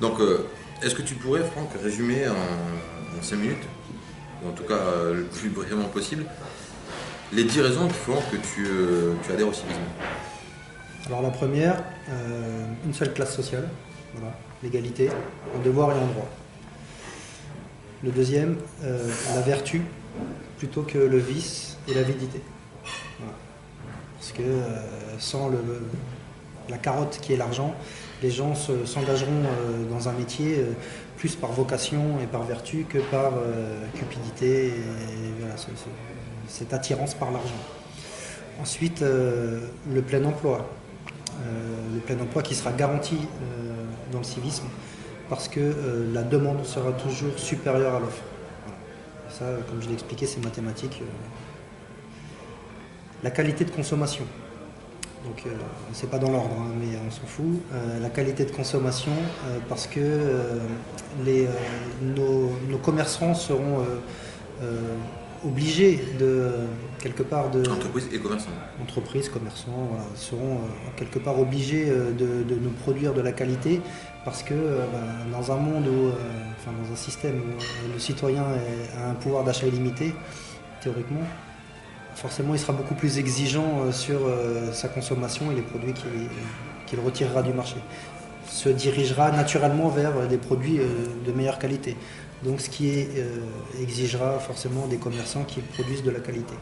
Donc, est-ce que tu pourrais, Franck, résumer en 5 minutes, ou en tout cas le plus brièvement possible, les 10 raisons qui font que tu adhères au civisme? Alors la première, une seule classe sociale, voilà, l'égalité, en devoir et en droit. Le deuxième, la vertu, plutôt que le vice et l'avidité. Voilà. Parce que sans la carotte qui est l'argent, les gens s'engageront dans un métier plus par vocation et par vertu que par cupidité et voilà, cette attirance par l'argent. Ensuite, le plein emploi. Le plein emploi qui sera garanti dans le civisme parce que la demande sera toujours supérieure à l'offre. Voilà. Ça, comme je l'ai expliqué, c'est mathématique. La qualité de consommation. Donc, c'est pas dans l'ordre, hein, mais on s'en fout. La qualité de consommation, parce que nos commerçants seront obligés quelque part de... Entreprise et commerçant. Entreprises, commerçants, voilà, seront quelque part obligés de nous produire de la qualité parce que dans un monde dans un système où le citoyen a un pouvoir d'achat illimité, théoriquement, forcément il sera beaucoup plus exigeant sur sa consommation et les produits qu'il retirera du marché. Se dirigera naturellement vers des produits de meilleure qualité. Donc ce qui exigera forcément des commerçants qui produisent de la qualité.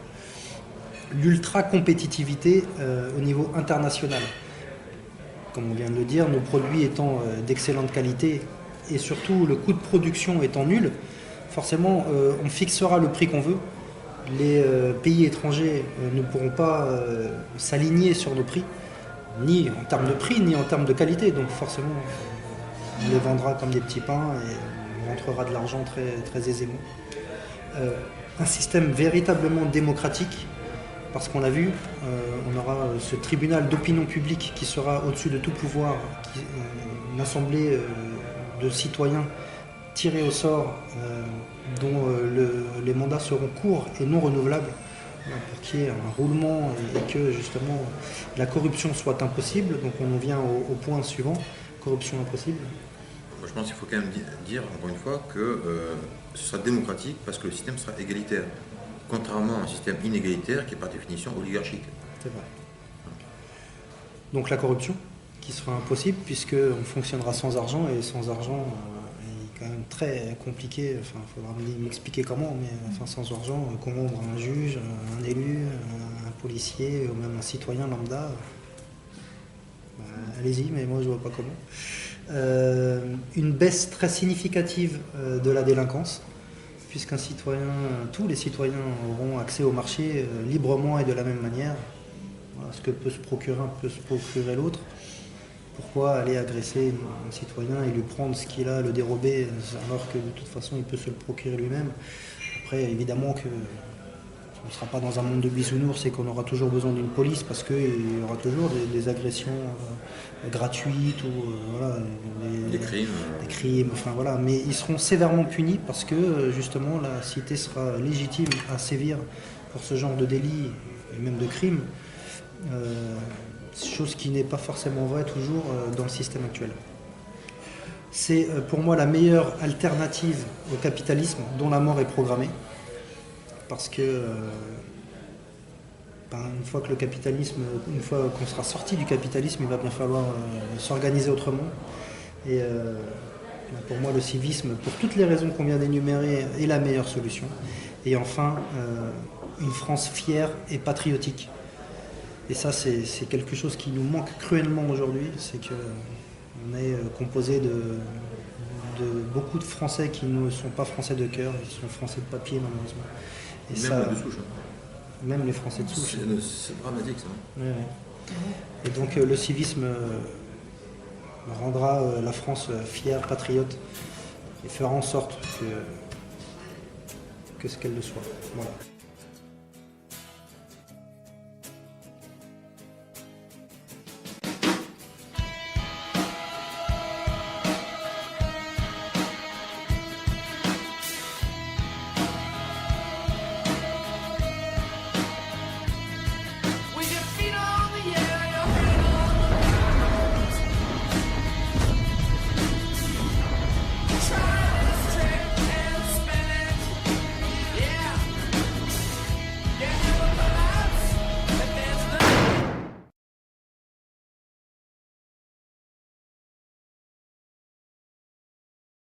L'ultra-compétitivité au niveau international. Comme on vient de le dire, nos produits étant d'excellente qualité et surtout le coût de production étant nul, forcément on fixera le prix qu'on veut. Les pays étrangers ne pourront pas s'aligner sur nos prix, ni en termes de prix, ni en termes de qualité. Donc forcément, on les vendra comme des petits pains et on rentrera de l'argent très, très aisément. Un système véritablement démocratique, parce qu'on l'a vu, on aura ce tribunal d'opinion publique qui sera au-dessus de tout pouvoir, une assemblée de citoyens tirés au sort, dont les mandats seront courts et non renouvelables, pour qu'il y ait un roulement et que justement la corruption soit impossible. Donc on en vient au point suivant, corruption impossible. Je pense qu'il faut quand même dire, encore une fois, que ce sera démocratique parce que le système sera égalitaire. Contrairement à un système inégalitaire qui est par définition oligarchique. C'est vrai. Donc la corruption, qui sera impossible puisqu'on fonctionnera sans argent, et sans argent est quand même très compliqué. Enfin, il faudra m'expliquer comment, mais sans argent, convaincre un juge, un élu, un policier ou même un citoyen lambda, allez-y, mais moi je vois pas comment. Une baisse très significative de la délinquance, puisqu'un citoyen, tous les citoyens auront accès au marché librement et de la même manière. Voilà, ce que peut se procurer un peut se procurer l'autre. Pourquoi aller agresser un citoyen et lui prendre ce qu'il a, le dérober, alors que de toute façon il peut se le procurer lui-même. Après, évidemment que on ne sera pas dans un monde de bisounours et qu'on aura toujours besoin d'une police parce qu'il y aura toujours des agressions gratuites ou voilà, des crimes, enfin voilà. Mais ils seront sévèrement punis parce que justement la cité sera légitime à sévir pour ce genre de délit et même de crimes. Chose qui n'est pas forcément vraie toujours dans le système actuel. C'est pour moi la meilleure alternative au capitalisme dont la mort est programmée. Parce que une fois que le capitalisme, une fois qu'on sera sorti du capitalisme, il va bien falloir s'organiser autrement. Et pour moi, le civisme, pour toutes les raisons qu'on vient d'énumérer, est la meilleure solution. Et enfin, une France fière et patriotique. Et ça, c'est quelque chose qui nous manque cruellement aujourd'hui, c'est qu'on est composé de beaucoup de Français qui ne sont pas Français de cœur, ils sont Français de papier malheureusement. Et même ça, de souche. Même les Français de souche. C'est dramatique ça. Ouais, ouais. Et donc le civisme rendra la France fière, patriote, et fera en sorte que ce qu'elle le soit. Voilà.